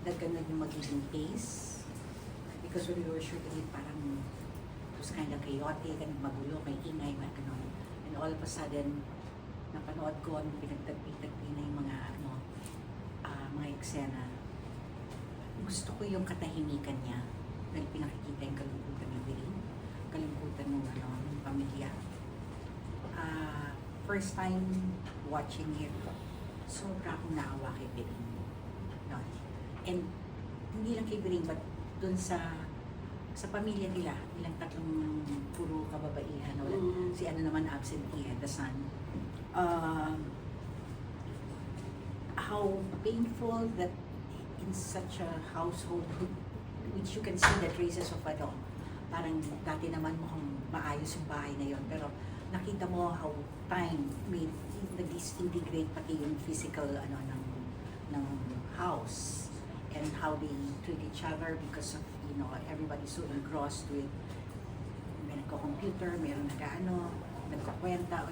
na ganun yung magiging pace. Because when we were shooting it, parang it was kind of chaotic and magulo, may ingay, mga ganun. And all of a sudden, napanood ko, pinagtagpi-tagpi na yung mga, mga eksena. Gusto ko yung katahimikan niya, dahil pinakikita yung kalungkutan ng Biring, kalungkutan ng pamilya. First time watching it, sobra akong naawa kay Biring. No? And hindi lang kay Biring, but dun sa pamilya nila, ilang tatlong puro kababaihan. Si naman absentee, the son. How painful that in such a household, which you can see the traces of parang dati naman mukhang maayos yung bahay na yon, pero nakita mo how time made nag-disintegrate pati yung physical ng house, and how they treat each other because of everybody's so engrossed with may nagko-computer, mayroong nagkukwenta,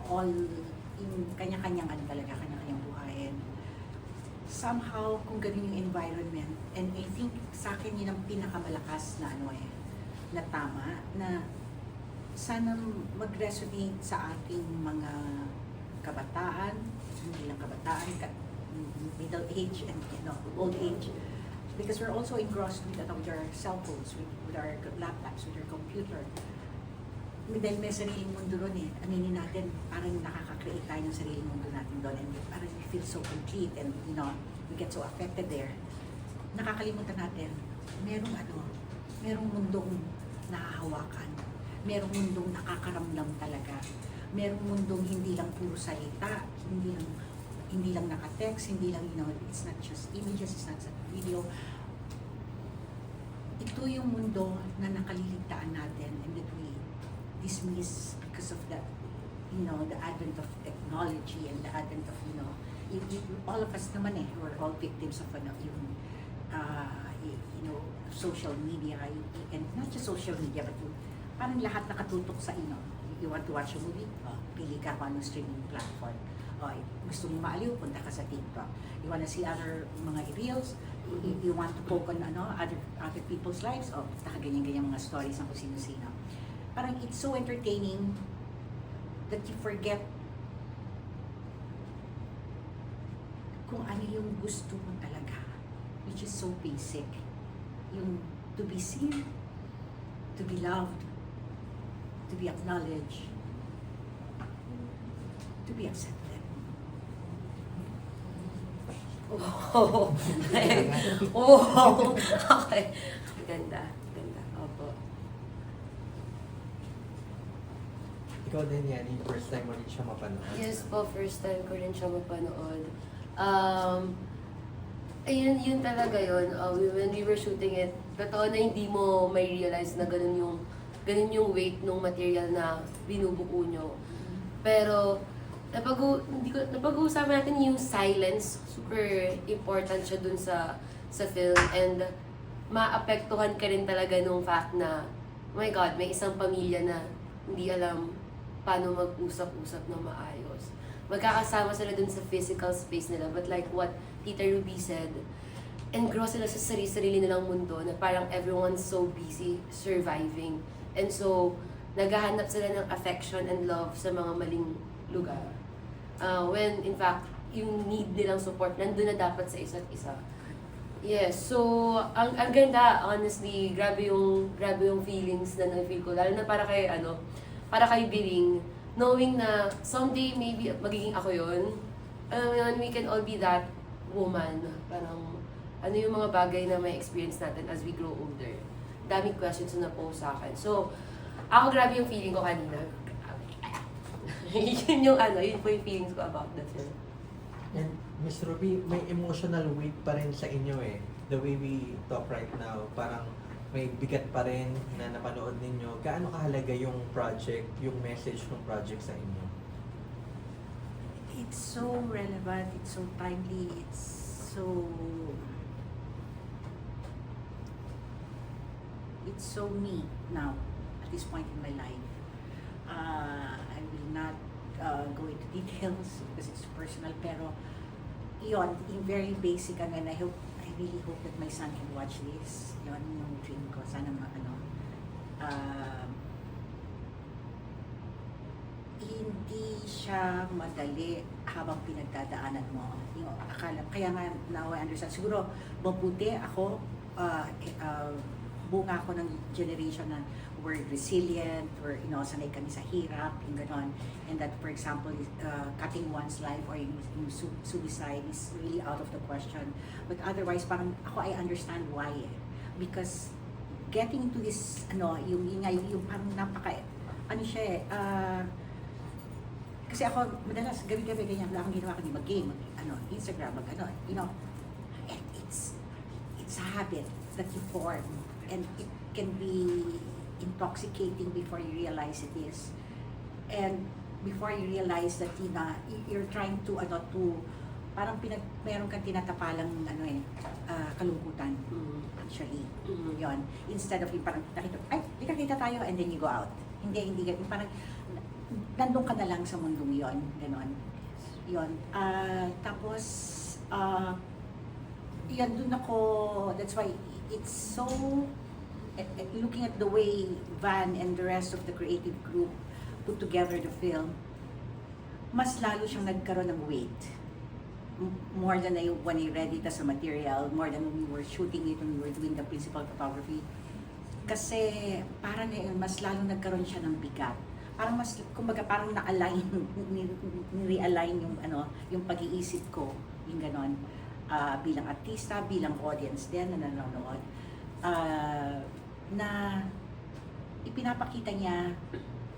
all yung kanya-kanyang talaga, kanya-kanyang buhay. And somehow, kung ganun yung environment, and I think sa akin yun ang pinakamalakas na na tama, na sana mag-resonate sa ating mga kabataan, hindi lang kabataan, middle age and old age, because we're also engrossed with our cell phones, with our laptops, with our computer. Dahil may sariling mundo ron aminin natin, parang nakaka-create tayo ng sariling mundo natin doon, and parang we feel so complete, and we get so affected there. Nakakalimutan natin, merong mundong nahahawakan, merong mundong nakakaramdam talaga, merong mundong hindi lang puro salita, hindi lang naka-text, hindi lang, it's not just images, it's not just video. Ito yung mundo na nakaliligtaan natin, and that we dismiss because of the advent of technology and the advent of all of us naman we're all victims of social media, and not just social media, but parang lahat nakatutok sa you want to watch a movie, pili ka kung anong streaming platform. Gusto mong maaliw, punta ka sa TikTok. You want to see other mga reels, you want to poke on other people's lives, punta ka ganyan-ganyan mga stories ng kung sino-sino. Parang it's so entertaining that you forget kung ano yung gusto mo talaga, which is so basic. Yung to be seen, to be loved, to be acknowledged, to be accepted. Oh, oh, okay. Ganda. Opo. Ikaw din yan, yung first time mo rin siya mapanood? Yes po, first time ko rin siya mapanood. Yun talaga yun. When we were shooting it, totoo na hindi mo may realize na ganun yung weight ng material na binubuo nyo. Pero, napag-uusapan natin yung silence. Super important siya dun sa film. And, maapektuhan ka rin talaga nung fact na, oh my God, may isang pamilya na hindi alam paano mag-usap-usap na maayos. Magkakasama sila dun sa physical space nila, but like what Tita Ruby said, engross sila sa sarili nilang mundo na parang everyone's so busy surviving. And so, naghahanap sila ng affection and love sa mga maling lugar. When in fact, yung need nilang support, nandun na dapat sa isa't isa. Yes, so, ang ganda, honestly, grabe yung feelings na na-feel ko, lalo na para kay Biring, knowing na someday maybe magiging ako yun, and we can all be that woman. Parang, ano yung mga bagay na may experience natin as we grow older. Daming questions na po sa akin. So, ako grabe yung feeling ko kanina. yun po yung feelings ko about the film. And Miss Ruby, may emotional weight pa rin sa inyo The way we talk right now, parang may bigat pa rin na napanood ninyo. Gaano kahalaga yung project, yung message ng project sa inyo? It's so relevant, it's so timely, it's so me now, at this point in my life. I will not go into details because it's personal, pero yon, in very basic, and I really hope that my son can watch this. Yon yung dream ko. Sana hindi siya madali habang pinagdadaanan mo. Yung akala, kaya nga now I understand. Siguro, mabuti ako, bunga ako ng generation na we're resilient, we're, sanay kami sa hirap, yung ganon. And that, for example, cutting one's life or yung suicide is really out of the question. But otherwise, parang ako, I understand why eh. Because getting into this, yung parang siya kasi ako, madalas, gabi-gabi ganyan, wala akong ginawa kundi mag-game, Instagram, and it's a habit that you form, and it can be intoxicating before you realize it is. And before you realize that you're trying to parang meron kang tinatapalang kalungkutan, actually. Yon. Instead of yung parang kita tayo, and then you go out. Hindi, parang nandun ka na lang sa mundong yon, gano'n. Yon. Tapos, yan dun ako, that's why it's so, looking at the way Van and the rest of the creative group put together the film, mas lalo siyang nagkaroon ng weight. More than when I read it as a material, more than when we were shooting it, when we were doing the principal photography. Kasi parang mas lalo nagkaroon siya ng bigat. Parang mas, kumbaga parang na-align, ni-realign yung pag-iisip ko, yung ganon. Bilang artista, bilang audience din na nanonood. Na ipinapakita niya,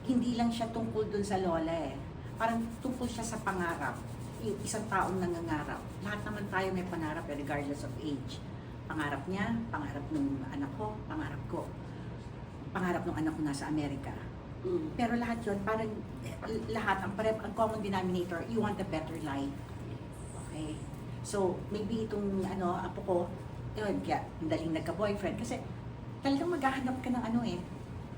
hindi lang siya tungkol dun sa lola eh. Parang tungkol siya sa pangarap. Yung isang taong nangangarap. Lahat naman tayo may pangarap regardless of age. Pangarap niya, pangarap ng anak ko, pangarap ko. Pangarap ng anak ko nasa Amerika. Pero lahat yun, parang lahat, ang common denominator, you want a better life. Okay? So, maybe itong apo ko, yun, kaya daling nagka-boyfriend. Kasi talagang maghahanap ka ng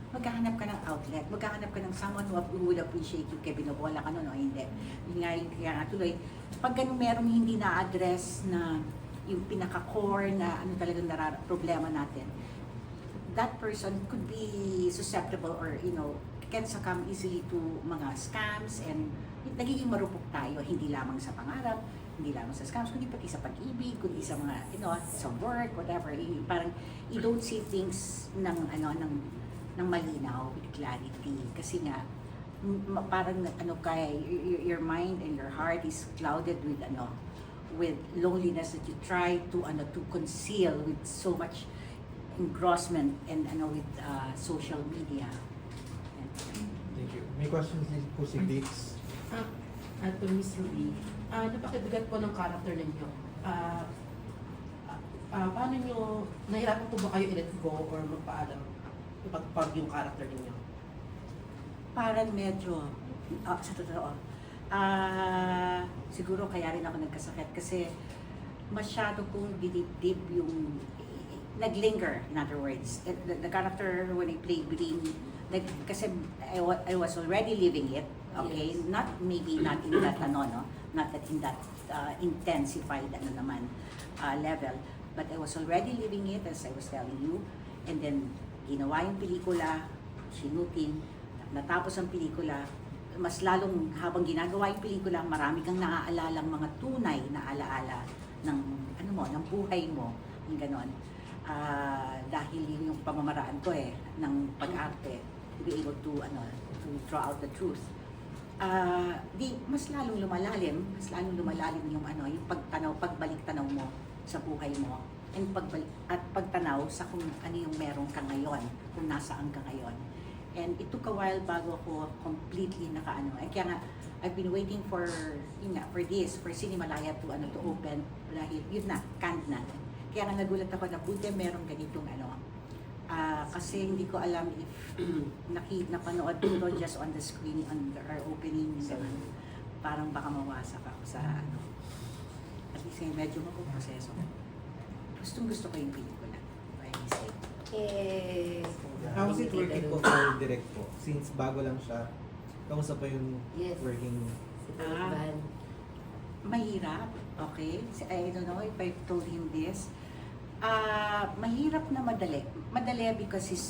maghahanap ka ng outlet, maghahanap ka ng someone who would appreciate you, kaya binobola ka nun o hindi. Kaya nga tuloy, pag ganun merong hindi na-address na yung pinaka-core na talagang problema natin, that person could be susceptible or, can succumb easily to mga scams, and nagiging marupok tayo, hindi lamang sa pangarap, hindi lamang sa scams, kundi pati sa pag-ibig, kundi sa mga, sa work, whatever. Parang, you don't see things ng malinaw, with clarity. Kasi nga, parang, your mind and your heart is clouded with loneliness that you try to conceal with so much engrossment and with social media. Thank you. May questions din po si Vix. At Miss Ruby, napakibigat po ng character ninyo. Paano nyo, nahirapan po ba kayo i-let go or magpaalam ipagpag yung character ninyo? Parang medyo, sa totoo, siguro kaya rin ako nagkasakit kasi masyado kong dinip-dip yung naglinger, in other words. The character when I played Brin, kasi I was already living it, okay? Yes. Not in that not that in that intensified level, but I was already living it, as I was telling you. And then ginawa yung pelikula, sinutin, natapos ang pelikula, mas lalong habang ginagawa yung pelikula, marami kang naaalalang mga tunay na alaala ng ng buhay mo, yung ganon. Dahil yun yung pamamaraan ko ng pag-arte, to be able to draw out the truth. Mas lalong lumalalim yung yung pagbalik-tanaw mo sa buhay mo, and pagtanaw sa kung ano yung meron ka ngayon, kung nasaan ka ngayon. And it took a while bago ako completely kaya nga, I've been waiting for Cinemalaya to open, dahil yun na, canned na. Kaya nga nagulat ako na buti merong ganitong kasi hindi ko alam if napanood ko just on the screen on our opening, parang baka mawasak ako sa at least medyo mapuproseso. Gusto ko yung pelikula. How is it working po for direct po? Since bago lang siya, kamusta pa yung Yes. working? Van. Mahirap. Okay? I don't know if I told him this. Mahirap na madali. Madali because he's,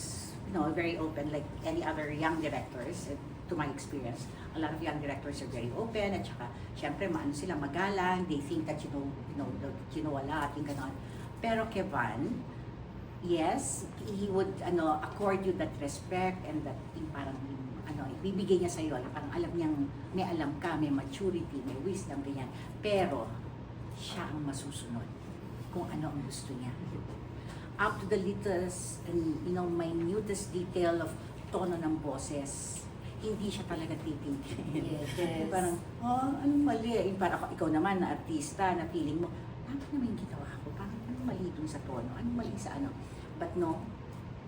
very open like any other young directors, to my experience. A lot of young directors are very open at saka, syempre, maano sila, magalang. They think that you know a lot, yung ganon. Pero Kevan, yes, he would accord you that respect and that yung parang ibibigay niya sa'yo, parang alam niyang may alam ka, may maturity, may wisdom, ganyan. Pero, siya ang masusunod kung ano ang gusto niya. Up to the littlest and minutest detail of tono ng boses, hindi siya talaga titingin. Yes. Parang, anong mali? Parang ikaw naman na artista, na feeling mo, tama naman yung ginawa ko, parang anong mali dun sa tono, anong mali sa ano. But no,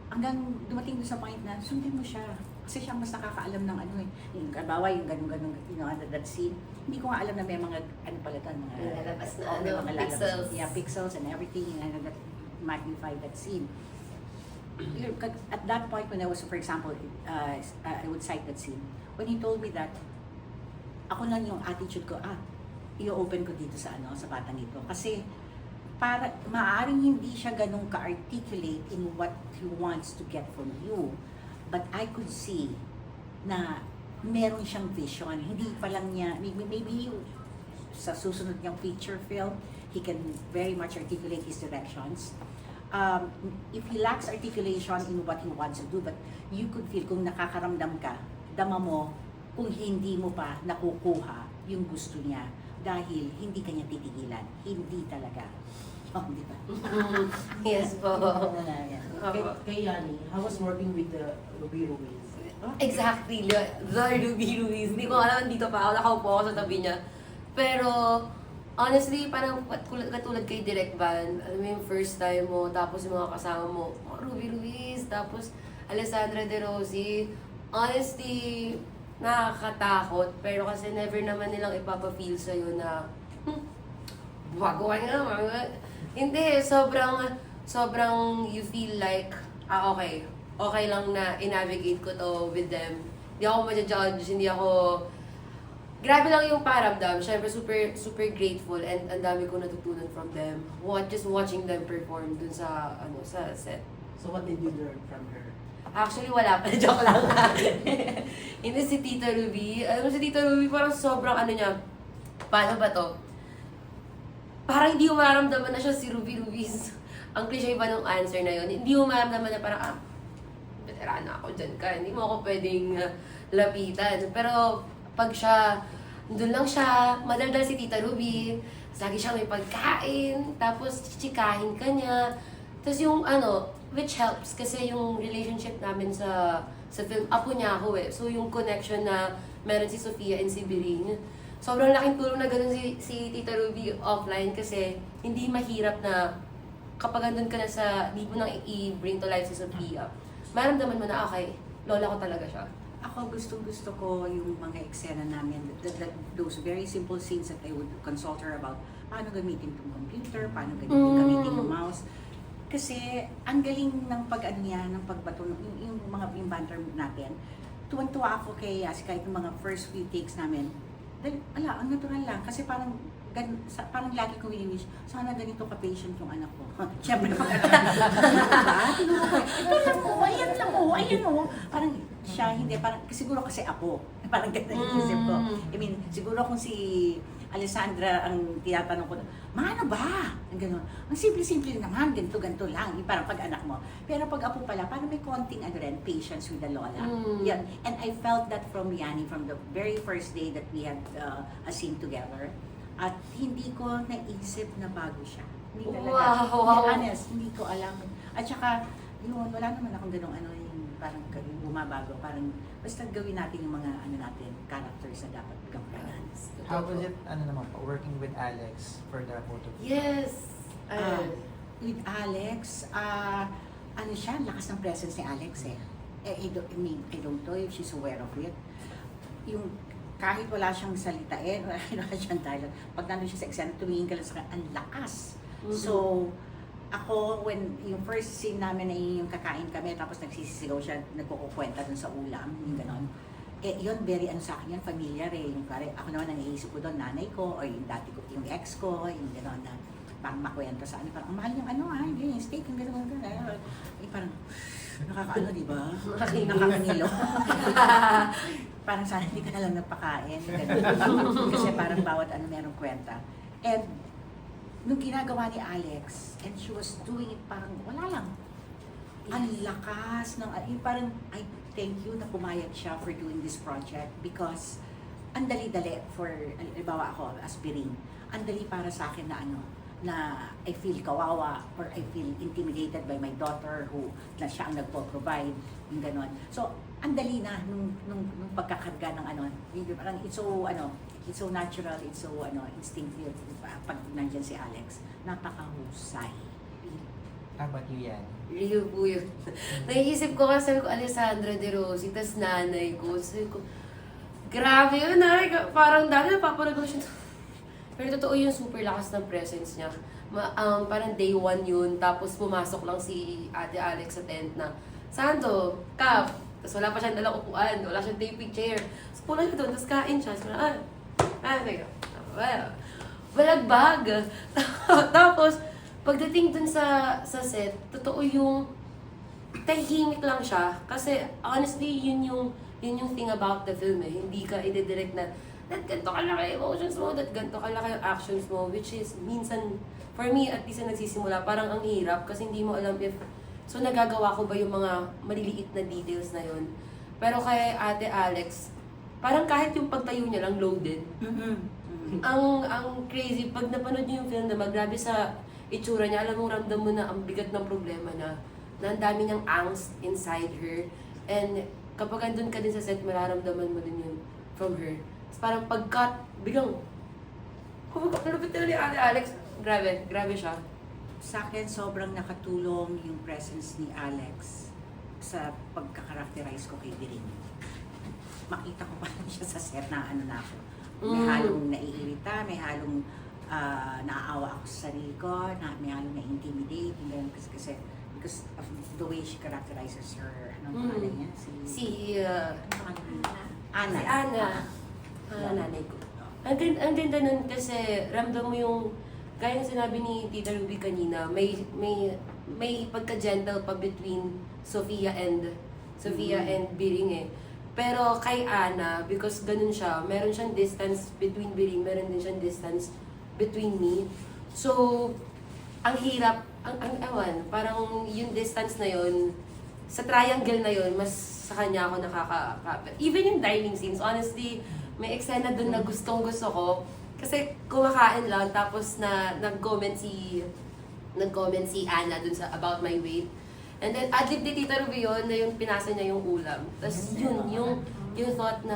hanggang dumating dun sa point na sundin mo siya. Kasi siya ang mas nakakaalam ng ano eh. Yung kabawa, yung ganun-ganun, that scene. Hindi ko nga alam na may mga, pala doon, mga lalabas na, may mga lalabas. pixels. Yeah, pixels and everything, that magnify that scene. At that point when I was, for example, I would cite that scene. When he told me that, ako lang yung attitude ko, i-open ko dito sa batang ito. Kasi, para maaaring hindi siya ganun ka-articulate in what he wants to get from you. But I could see na meron siyang vision. Hindi pa lang niya, maybe sa susunod niyang feature film, he can very much articulate his directions. If he lacks articulation in what he wants to do, but you could feel kung nakakaramdam ka, dama mo kung hindi mo pa nakukuha yung gusto niya dahil hindi kanya titigilan. Hindi talaga. Di ba? Yes po. Kay Yani, how was working with the Ruby Ruiz? Exactly, the Ruby Ruiz. Hindi ko alam, dito pa ako, nakaupo ako sa tabi niya. Pero, honestly, parang katulad kay Direk Van, alam mo yung first time mo, tapos yung mga kasama mo, Ruby Ruiz, tapos Alessandra De Rossi. Honestly, nakakatakot, pero kasi never naman nilang ipapafeel sa'yo na, bago ka nga, hindi, sobrang you feel like, okay lang na i-navigate ko to with them. Hindi ako ma-judge, hindi ako, grabe lang yung paramdam. Siyempre, super grateful and ang dami ko natutunan from them. Just watching them perform dun sa set. So what did you learn from her? Actually, wala pa. Joke lang. Hindi si Tita Ruby. Alam mo, si Tita Ruby parang sobrang niya, paano ba to? Parang hindi mo maramdaman na siya si Ruby Ruiz. Ang cliche ba ng answer na yun? Hindi mo maramdaman na parang, veterana ako dyan ka. Hindi mo ako pwedeng lapitan. Pero pag siya, doon lang siya, madaldal si Tita Ruby, lagi siya may pagkain, tapos chichikahin ka niya. Tapos yung which helps kasi yung relationship namin sa film, apo niya ako eh. So yung connection na meron si Sofia and si Biring, sobrang laking tulong na ganun si Tita Ruby offline kasi hindi mahirap na kapag andun ka na di mo nang i-bring to life si Sofia, maramdaman mo na, okay, lola ko talaga siya. Ako gustong-gusto ko yung mga eksena namin, those very simple scenes that I would consult her about paano gamitin itong computer, paano gamitin yung mouse. Kasi ang galing ng ng pagbato, yung banter natin. Tuwan-tuwa ako kay kahit yung mga first few takes namin. Dahil, ang natural lang. Kasi parang lagi ko wini-wish, sana ganito ka-patient yung anak ko. Siyempre, ayan lang mo. Parang siya, hindi, parang, siguro kasi ako. Parang ganito yung isip ko. I mean, siguro kung si Alessandra ang tinatanong ko, maano ba? Ang gano'n. Ang simple-simple naman, ganito lang. Yung parang pag-anak mo. Pero pag apo pala, parang may konting patience with the lola. Yan. And I felt that from Yani from the very first day that we had a scene together. At hindi ko naisip na bago siya. Hindi talaga. Wow! To be honest, hindi ko alam. At saka, yun, wala naman akong ganung yung parang bumabago. Parang, basta gawin natin yung mga natin, characters na dapat gampanan. How was it, working with Alex for the photo? Yes! With Alex, siya, lakas ng presence ni Alex eh. I don't know if she's aware of it. Yung kahit wala siyang salitain, wala siyang dialogue, pag nandun siya sa exam, tumingin ka lang sa kanya, ang lakas. So, ako, when yung first scene namin ay yung kakain kami, tapos nagsisisigaw siya, nagkukukwenta dun sa ulam, yung ganon. yun, very ano sa akin yan, familiar eh. Yung, pare, ako naman, ang iisip ko doon, nanay ko, o yung dati ko, yung ex ko, yung gano'n na, parang makwento sa ano, parang, ang mahal yung ano, yung steak, yung gano'n, parang, nakakaano, di ba? Nakakangilo. Parang sana hindi ka na lang nagpakain. Ganun. Kasi parang bawat ano merong kwenta. And, nung ginagawa ni Alex, and she was doing it parang wala lang. Ang lakas ng, yung parang, I thank you na pumayag siya for doing this project because ang dali-dali for, halimbawa ako, as Biring, ang dali para sa akin na ano, na I feel kawawa or I feel intimidated by my daughter who na siya ang nagpo-provide, yung ganon. So, ang dali na nung pagkakarga ng ano, parang it's so natural, it's so instinctive pag nandyan si Alex. Napakahusay. How about you, Yan? Rio po yun. Naisip ko kasi, sabi ko, Alessandra De Rossi, tas nanay ko. Sabi ko, grabe yun, nanay. Parang dati napapanood ko siya. Pero totoo yung super lakas ng presence niya. Parang day one yun, tapos pumasok lang si Ate Alex sa tent na, Sando, Kap. Tapos wala pa siyang dalang upuan, wala siyang taping chair. Tapos pulang ko doon, tapos kain siya. Tapos well, balagbag. Tapos, pagdating dun sa set, totoo yung tahimik lang siya. Kasi honestly, yun yung thing about the film eh. Hindi ka i-direct na ganito kalaki yung emotions mo, ganito kalaki yung actions mo, which is minsan, for me, at least na nagsisimula, parang ang hirap kasi hindi mo alam if, so nagagawa ko ba yung mga maliliit na details na yun. Pero kay Ate Alex, parang kahit yung pagtayo niya lang loaded, ang crazy, pag napanood niyo yung film na grabe sa itsura niya, alam mo, ramdam mo na ang bigat ng problema na ang dami niyang angst inside her. And kapag andun ka din sa set, mararamdaman mo din yun from her. Tapos parang pag-cut, biglang, nalupit na ni Ate Alex. Grabe siya. Sa akin, sobrang nakatulong yung presence ni Alex sa pagkakarakterize ko kay Biring. Makita ko pa rin siya sa set na ano na ako. May halong naiirita, may halong naaawa ako sa sarili ko, may halong na-intimidate, kasi because of the way she characterizes her, anong pangalan niya? Ana. Si Ana. Nanay ko. Ang ganda nun kasi ramdam mo yung, gaya ng sinabi ni Tita Ruby kanina, may pagka-gentle pa between Sofia and Biring eh. Pero kay Ana, because ganun siya, meron siyang distance between Biring, meron din siyang distance between me. So, ang hirap, ewan, parang yung distance na yun, sa triangle na yun, mas sa kanya ako nakaka-kapit. Even yung dining scenes, honestly, may eksena dun na gustong-gusto ko. Kasi kumakain lang, tapos nag-comment si Ana dun sa about my weight. And then, adlib ni Tita Ruby yun, na yung pinasa niya yung ulam. Tapos yung thought na,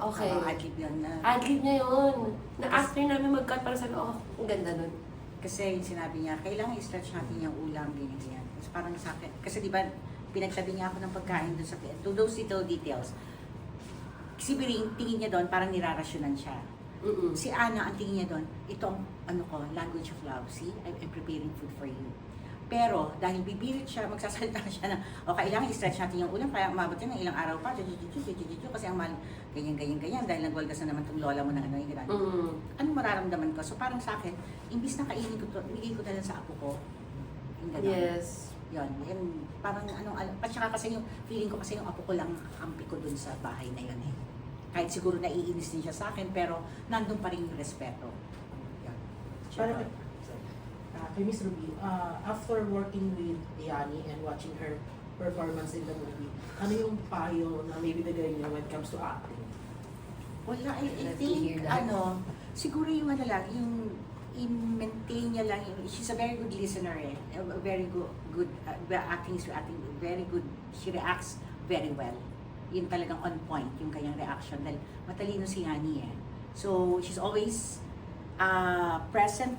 okay. Adlib yun na. Adlib niya yun. Na after namin mag-cut, parang sabi, ang ganda nun. Kasi yung sinabi niya, kailangan i-stretch natin yung ulam, ganyan. Tapos parang sa akin, kasi di ba, pinagsabi niya ako ng pagkain doon sa, to those little details. Si Biring, tingin niya doon, parang nirarasyonan siya. Si Ana, ang tingin niya doon, itong, language of love. See, I'm preparing food for you. Pero, dahil bibirit siya, magsasalita siya na, kailangan i-stretch natin yung ulam, kaya umabot yan ng ilang araw pa, kasi ang mahal, ganyan, dahil nagwaldas na naman itong lola mo ng yung gano'n. Anong mararamdaman ko? So, parang sa akin, imbis na kainin ko to, ibigay ko na lang sa apo ko. Yung gano'n. Yes. Yun, parang at saka kasi yung feeling ko kasi yung apo ko lang kampi ko dun sa bahay na yun eh. Kahit siguro naiinis din siya sa akin, pero nandun pa rin yung respeto. Yun. Parang, kay Miss Ruby, after working with Yani and watching her performance in the movie, ano yung payo na maybe bigay niyo when it comes to acting? Wala, I Love to think, hear that. siguro yung lang, yung i-maintain niya lang, she's a very good listener eh, a very good acting, very good, she reacts very well. Yun talagang on point, yung kanyang reaction, dahil matalino si Yani eh. So, she's always present,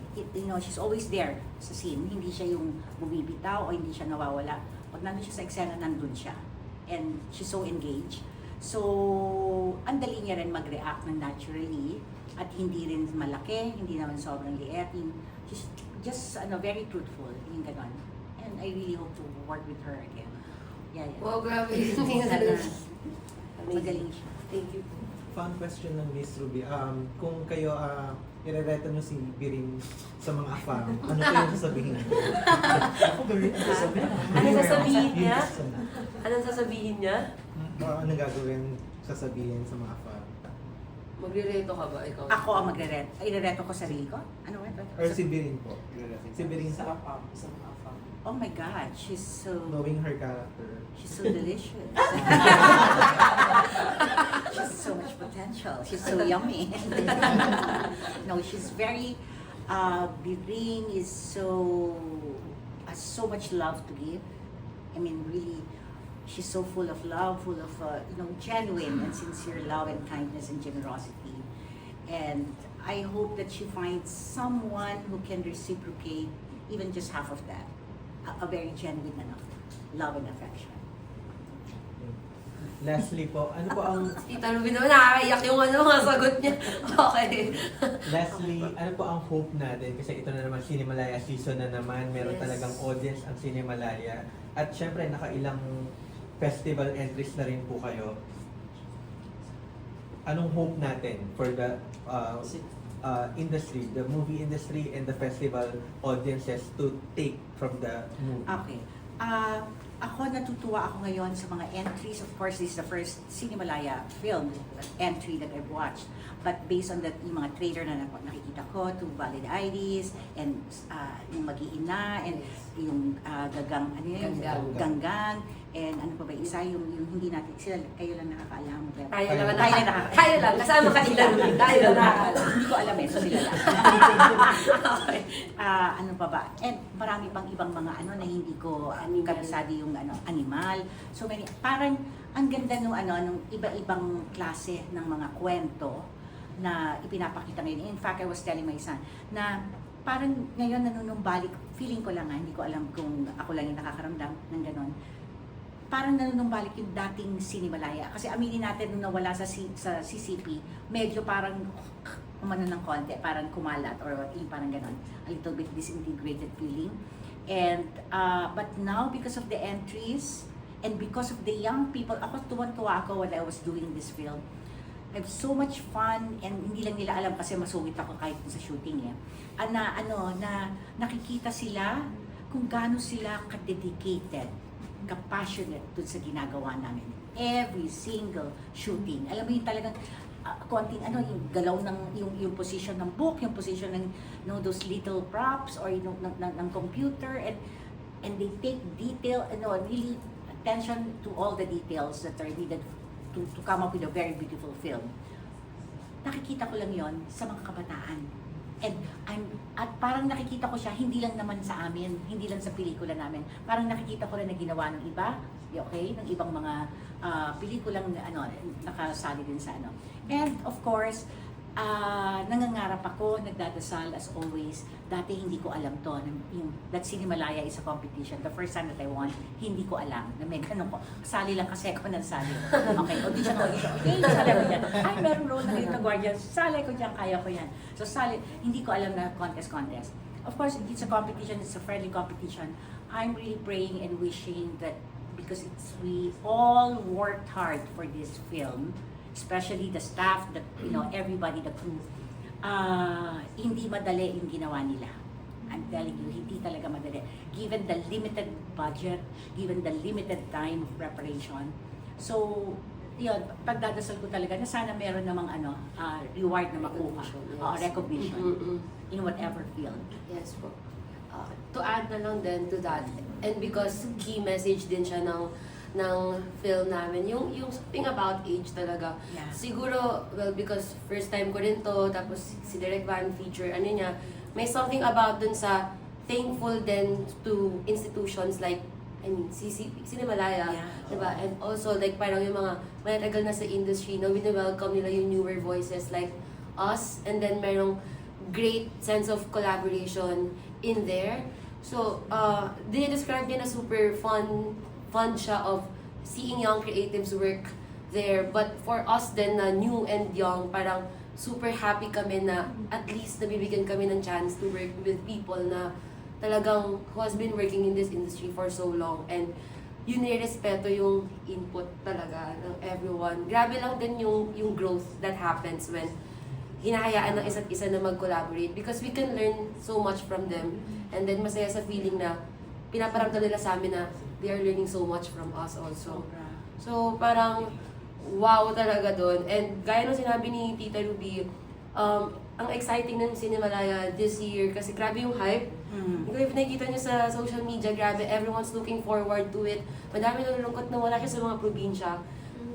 she's always there sa scene, hindi siya yung bumibitaw o hindi siya nawawala. Pag nandun siya sa eksena, nandun siya. And she's so engaged. So, ang dali niya rin mag-react ng naturally at hindi rin malaki, hindi naman sobrang liit. She's just very truthful, yung ganon. And I really hope to work with her again. Yeah. Wow, grabe. Sana, magaling siya. Thank you po. Fun question ng Miss Ruby. Kung kayo irereto nyo si Biring sa mga AFAM, ano kayo sasabihin niyo? Ako very sabi Ano sasabihin niya? Yun. Anong sasabihin niya? Ano gagawin sasabihin sa mga AFAM? Magre-reto ka ba ikaw? Ako ang magre-reto. Irereto ko sarili ko? Ano ba? Or si Biring po? Si Biring sa sa mga fam. Oh my God, she's so knowing her character. she's so delicious. She's so much potential. She's so yummy. No, she's very. Biring is has so much love to give. I mean, really, she's so full of love, full of genuine and sincere love and kindness and generosity. And I hope that she finds someone who can reciprocate even just half of that. A very genuine enough love and affection. Lastly po, ano po ang Tita Ruby naman, nakakaiyak yung mga sagot niya. Okay. Lastly, ano po ang hope natin? Kasi ito na naman, Cinemalaya season na naman. Meron Yes. talagang audience ang Cinemalaya. At syempre, nakailang festival entries na rin po kayo. Anong hope natin for the industry, the movie industry and the festival audiences to take from the movie? Okay. Ako natutuwa ako ngayon sa mga entries. Of course, this is the first Cinemalaya film entry that I've watched. But based on that, yung mga trailer na nakikita ko, to Valid IDs, and yung Mag-iina, and yung gagang, ano yun? Ganggang. Ganggang, and ano pa ba isa, yung hindi natin, sila, kayo lang nakakaalam. Pero, Tayo lang, tayo lang nakakaalam. tayo lang, kasama ka nila. Tayo lang nakakaalam. Hindi ko alam so sila lang. Okay. Ano pa ba? And marami pang ibang mga na hindi ko kabisado yung animal. So many, parang ang ganda nung iba-ibang klase ng mga kwento na ipinapakita ngayon. In fact, I was telling my son na parang ngayon nanunumbalik, feeling ko lang hindi ko alam kung ako lang yung nakakaramdam ng ganon. Parang nanunumbalik yung dating Cinemalaya. Kasi aminin natin nung nawala sa CCP, medyo parang umano ng konti, parang kumalat or parang ganon. A little bit disintegrated feeling. And, but now because of the entries and because of the young people, ako tuwan-tuwa ako when I was doing this film. I have so much fun and hindi lang nila alam kasi masungit ako kahit sa shooting na nakikita sila kung gaano sila ka-dedicated, ka-passionate dun sa ginagawa namin. Every single shooting. Alam mo yung talagang konting yung galaw ng yung position ng book, yung position ng those little props or ng computer and they take detail really attention to all the details that are needed to come up with a very beautiful film. Nakikita ko lang yon sa mga kabataan. At parang nakikita ko siya, hindi lang naman sa amin, hindi lang sa pelikula namin. Parang nakikita ko rin na ginawa ng iba, okay, ng ibang mga pelikulang nakasali din sa And of course, nangangarap ako, nagdadasal as always. Dati hindi ko alam to, that Cinemalaya is a competition. The first time that I won, hindi ko alam na may ganun ko. Sali lang kasi ako ng sali. Okay, audition. Okay, sali ko dyan. Ay, meron role na rin na guardian. Sali ko dyan, kaya ko yan. So hindi ko alam na contest. Of course, it's a competition, it's a friendly competition. I'm really praying and wishing that because we all worked hard for this film, especially the staff, everybody, the crew. Hindi madali yung ginawa nila. I'm telling you, hindi talaga madali. Given the limited budget, given the limited time of preparation. So, yun, pagdadasal ko talaga na sana meron namang reward na makuha. Recognition, yes. Recognition in whatever field. Yes po. To add na lang din to that, and because key message din siya ng film namin, yung something about age talaga. Yeah. Siguro, well, because first time ko rin to, tapos si Direk Van feature, niya, may something about dun sa thankful din to institutions like, Cinemalaya, Yeah. diba? And also, like, parang yung mga matagal na sa industry, wini-welcome nila yung newer voices like us, and then merong great sense of collaboration in there. So, describe niya na super fun siya of seeing young creatives work there. But for us then na new and young, parang super happy kami na at least nabibigyan kami ng chance to work with people na talagang who has been working in this industry for so long. And yun nirespeto yung input talaga ng everyone. Grabe lang din yung growth that happens when hinahayaan ng isa't isa na mag-collaborate because we can learn so much from them. And then masaya sa feeling na pinaparamdam nila sa amin na they are learning so much from us also. So parang wow talaga doon. And gaya ng sinabi ni Tita Ruby, ang exciting ng Cinemalaya this year kasi grabe yung hype. Kung if nakikita nyo sa social media, grabe, everyone's looking forward to it. Madami nalulungkot na wala siya sa mga probinsya.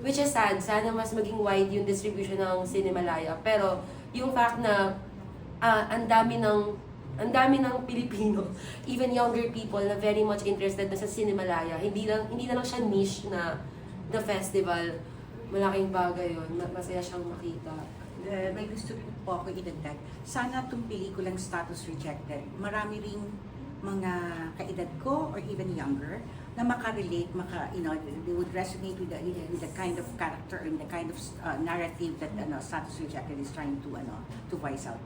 Which is sad. Sana mas maging wide yung distribution ng Cinemalaya. Pero yung fact na ang dami ng Pilipino, even younger people na very much interested na sa Cinemalaya. Hindi na lang siya niche na festival. Malaking bagay yun. Masaya siyang makita. May gusto rin po ako idagdag. Sana itong pelikulang Status Rejected, marami ring mga kaedad ko or even younger na makarelate, they would resonate with the kind of character and the kind of narrative that Status Rejected is trying to voice out.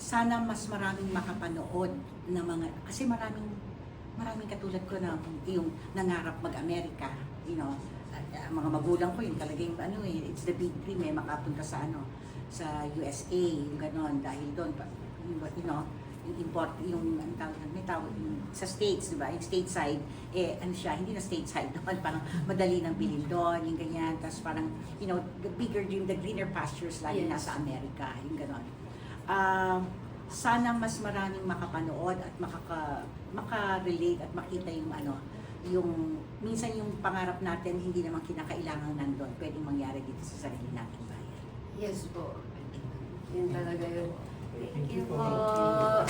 Sana mas maraming makapanood na mga, kasi maraming katulad ko na yung nangarap mag-Amerika, mga magulang ko yun talagang it's the big dream makapunta sa sa USA, yung gano'n, dahil doon, may tawag sa States, di ba? Yung stateside, hindi na stateside naman, parang madali nang bilhin doon, yung ganyan, tapos parang, the bigger dream, the greener pastures lagi Yes. nasa Amerika, yung gano'n. Sana mas maraming makapanood at makarelate at makita yung minsan yung pangarap natin hindi naman kinakailangan nandun, pwedeng mangyari dito sa sarili nating bayan. Yes po. Yun talaga yun. Thank you po. po.